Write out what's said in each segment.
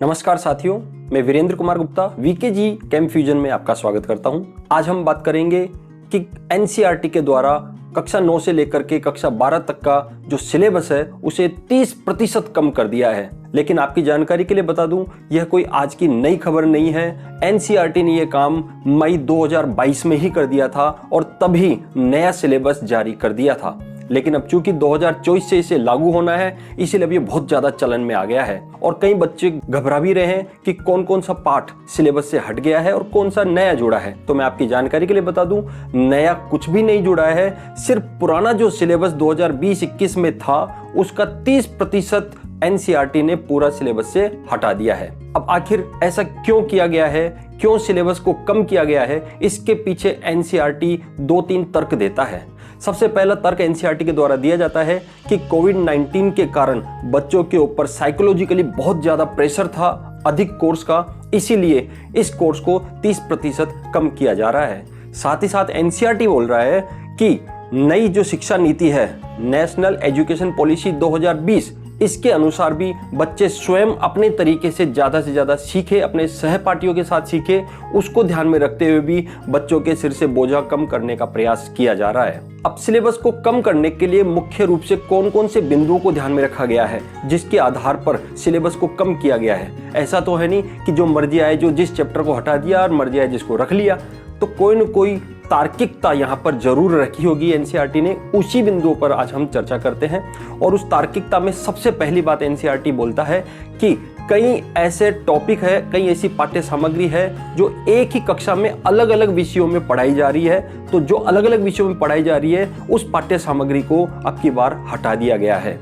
नमस्कार साथियों, मैं वीरेंद्र कुमार गुप्ता वीकेजी केम फ्यूजन में आपका स्वागत करता हूं। आज हम बात करेंगे कि एनसीईआरटी के द्वारा कक्षा 9 से लेकर के कक्षा 12 तक का जो सिलेबस है उसे 30% कम कर दिया है। लेकिन आपकी जानकारी के लिए बता दूं, यह कोई आज की नई खबर नहीं है। एनसीईआरटी ने यह काम मई 2022 में ही कर दिया था और तभी नया सिलेबस जारी कर दिया था। लेकिन अब चूंकि 2024 से इसे लागू होना है, इसीलिए अब ये बहुत ज्यादा चलन में आ गया है और कई बच्चे घबरा भी रहे हैं कि कौन कौन सा पार्ट सिलेबस से हट गया है और कौन सा नया जुड़ा है। तो मैं आपकी जानकारी के लिए बता दूं, नया कुछ भी नहीं जुड़ा है। सिर्फ पुराना जो सिलेबस 2020-21 में था उसका 30% एनसीईआरटी ने पूरा सिलेबस से हटा दिया है। अब आखिर ऐसा क्यों किया गया है, क्यों सिलेबस को कम किया गया है, इसके पीछे एनसीईआरटी 2-3 तर्क देता है। सबसे पहला तर्क एनसीईआरटी के द्वारा दिया जाता है कि कोविड-19 के कारण बच्चों के ऊपर साइकोलॉजिकली बहुत ज्यादा प्रेशर था अधिक कोर्स का, इसीलिए इस कोर्स को 30% कम किया जा रहा है। साथ ही साथ एनसीईआरटी बोल रहा है कि नई जो शिक्षा नीति है, नेशनल एजुकेशन पॉलिसी 2020, इसके अनुसार भी बच्चे स्वयं अपने तरीके से ज्यादा सीखे, अपने सहपाठियों के साथ सीखे, उसको ध्यान में रखते हुए भी बच्चों के सिर से बोझा कम करने का प्रयास किया जा रहा है। अब सिलेबस को कम करने के लिए मुख्य रूप से कौन कौन से बिंदुओं को ध्यान में रखा गया है जिसके आधार पर सिलेबस को कम किया गया है। ऐसा तो है नहीं कि जो मर्जी आए, जो जिस चैप्टर को हटा दिया और मर्जी आए जिसको रख लिया। तो कोई न कोई तार्किकता यहाँ पर जरूर रखी होगी एनसीईआरटी ने। उसी बिंदुओं पर आज हम चर्चा करते हैं और उस तार्किकता में सबसे पहली बात एनसीईआरटी बोलता है कि कई ऐसे टॉपिक है, कई ऐसी पाठ्य सामग्री है जो एक ही कक्षा में अलग अलग विषयों में पढ़ाई जा रही है। तो जो अलग अलग विषयों में पढ़ाई जा रही है उस पाठ्य सामग्री को अब की बार हटा दिया गया है।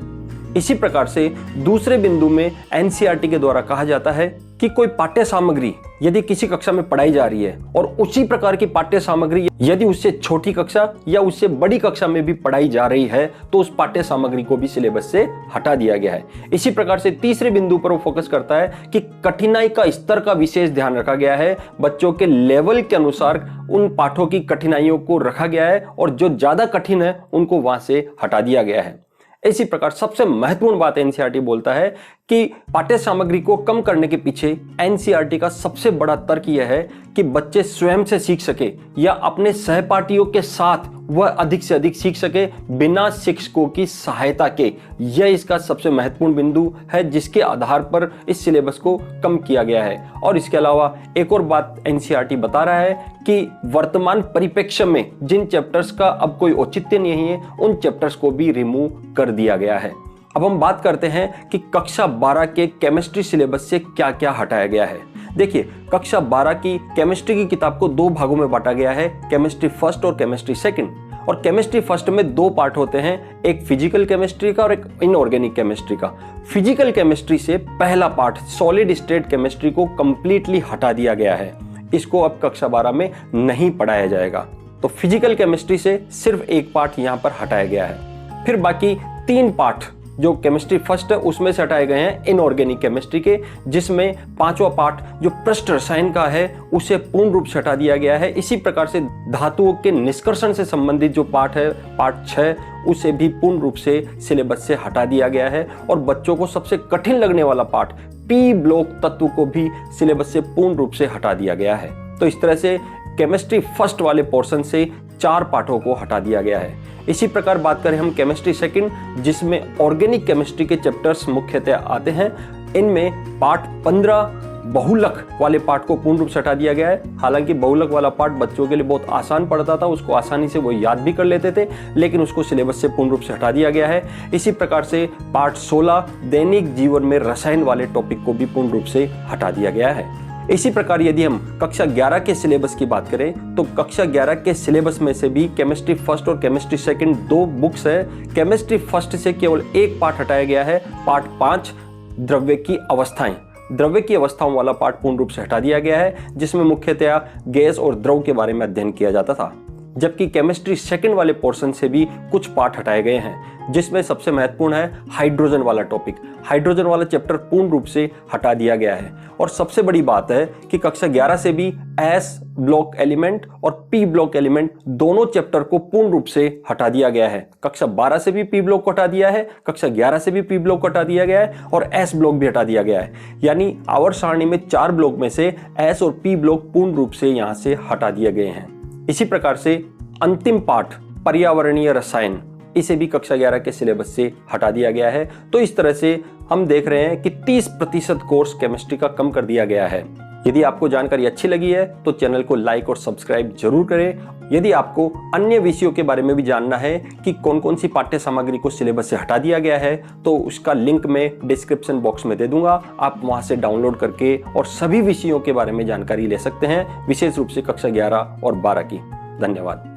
इसी प्रकार से दूसरे बिंदु में एनसीईआरटी के द्वारा कहा जाता है कि कोई पाठ्य सामग्री यदि किसी कक्षा में पढ़ाई जा रही है और उसी प्रकार की पाठ्य सामग्री यदि उससे छोटी कक्षा या उससे बड़ी कक्षा में भी पढ़ाई जा रही है तो उस पाठ्य सामग्री को भी सिलेबस से हटा दिया गया है। इसी प्रकार से तीसरे बिंदु पर वो फोकस करता है कि कठिनाई का स्तर का विशेष ध्यान रखा गया है। बच्चों के लेवल के अनुसार उन पाठों की कठिनाइयों को रखा गया है और जो ज्यादा कठिन है उनको वहां से हटा दिया गया है। इसी प्रकार सबसे महत्वपूर्ण बात एनसीईआरटी बोलता है कि पाठ्य सामग्री को कम करने के पीछे एनसीईआरटी का सबसे बड़ा तर्क यह है कि बच्चे स्वयं से सीख सके या अपने सहपाठियों के साथ वह अधिक से अधिक सीख सके बिना शिक्षकों की सहायता के। यह इसका सबसे महत्वपूर्ण बिंदु है जिसके आधार पर इस सिलेबस को कम किया गया है। और इसके अलावा एक और बात एनसीईआरटी बता रहा है कि वर्तमान परिप्रेक्ष्य में जिन चैप्टर्स का अब कोई औचित्य नहीं है उन चैप्टर्स को भी रिमूव कर दिया गया है। अब हम बात करते हैं कि कक्षा 12 के केमिस्ट्री सिलेबस से क्या क्या हटाया गया है। देखिए, कक्षा 12 की केमिस्ट्री की किताब को 2 भागों में बांटा गया है, केमिस्ट्री फर्स्ट और केमिस्ट्री सेकंड। और केमिस्ट्री फर्स्ट में 2 पार्ट होते हैं, एक फिजिकल केमिस्ट्री का और एक इनऑर्गेनिक केमिस्ट्री का। फिजिकल केमिस्ट्री से पहला पार्ट सॉलिड स्टेट केमिस्ट्री को कंप्लीटली हटा दिया गया है। इसको अब कक्षा 12 में नहीं पढ़ाया जाएगा। तो फिजिकल केमिस्ट्री से सिर्फ एक पार्ट यहाँ पर हटाया गया है। फिर बाकी 3 पार्ट जो केमिस्ट्री फर्स्ट है उसमें से हटाए गए हैं इनऑर्गेनिक केमिस्ट्री के, जिसमें 5वां पार्ट जो पृष्ठ रसायन का है उसे पूर्ण रूप से हटा दिया गया है। इसी प्रकार से धातुओं के निष्कर्षण से संबंधित जो पार्ट है, पार्ट 6, उसे भी पूर्ण रूप से सिलेबस से हटा दिया गया है। और बच्चों को सबसे कठिन लगने वाला पार्ट पी ब्लॉक तत्व को भी सिलेबस से पूर्ण रूप से हटा दिया गया है। तो इस तरह से केमिस्ट्री फर्स्ट वाले पोर्शन से 4 पार्टों को हटा दिया गया है। इसी प्रकार बात करें हम केमिस्ट्री सेकंड, जिसमें ऑर्गेनिक केमिस्ट्री के चैप्टर्स मुख्यतः आते हैं। इनमें पार्ट 15 बहुलक वाले पार्ट को पूर्ण रूप से हटा दिया गया है। हालांकि बहुलक वाला पार्ट बच्चों के लिए बहुत आसान पड़ता था, उसको आसानी से वो याद भी कर लेते थे, लेकिन उसको सिलेबस से पूर्ण रूप से हटा दिया गया है। इसी प्रकार से पार्ट 16 दैनिक जीवन में रसायन वाले टॉपिक को भी पूर्ण रूप से हटा दिया गया है। इसी प्रकार यदि हम कक्षा 11 के सिलेबस की बात करें तो कक्षा 11 के सिलेबस में से भी केमिस्ट्री फर्स्ट और केमिस्ट्री सेकंड 2 बुक्स है। केमिस्ट्री फर्स्ट से केवल एक पार्ट हटाया गया है, पार्ट 5 द्रव्य की अवस्थाएं। द्रव्य की अवस्थाओं वाला पार्ट पूर्ण रूप से हटा दिया गया है, जिसमें मुख्यतया गैस और द्रव के बारे में अध्ययन किया जाता था। जबकि केमिस्ट्री सेकंड वाले पोर्शन से भी कुछ पार्ट हटाए गए हैं, जिसमें सबसे महत्वपूर्ण है हाइड्रोजन वाला टॉपिक। हाइड्रोजन वाला चैप्टर पूर्ण रूप से हटा दिया गया है। और सबसे बड़ी बात है कि कक्षा 11 से भी एस ब्लॉक एलिमेंट और पी ब्लॉक एलिमेंट दोनों चैप्टर को पूर्ण रूप से हटा दिया गया है। कक्षा 12 से भी पी ब्लॉक को हटा दिया है, कक्षा 11 से भी पी ब्लॉक को हटा दिया गया है और एस ब्लॉक भी हटा दिया गया है। यानी आवर्त सारणी में 4 ब्लॉक में से एस और पी ब्लॉक पूर्ण रूप से यहां से हटा दिए गए हैं। इसी प्रकार से अंतिम पाठ पर्यावरणीय रसायन, इसे भी कक्षा 11 के सिलेबस से हटा दिया गया है। तो इस तरह से हम देख रहे हैं कि 30% कोर्स केमिस्ट्री का कम कर दिया गया है। यदि आपको जानकारी अच्छी लगी है तो चैनल को लाइक और सब्सक्राइब जरूर करें। यदि आपको अन्य विषयों के बारे में भी जानना है कि कौन कौन सी पाठ्य सामग्री को सिलेबस से हटा दिया गया है, तो उसका लिंक मैं डिस्क्रिप्शन बॉक्स में दे दूंगा। आप वहां से डाउनलोड करके और सभी विषयों के बारे में जानकारी ले सकते हैं, विशेष रूप से कक्षा 11 और 12 की। धन्यवाद।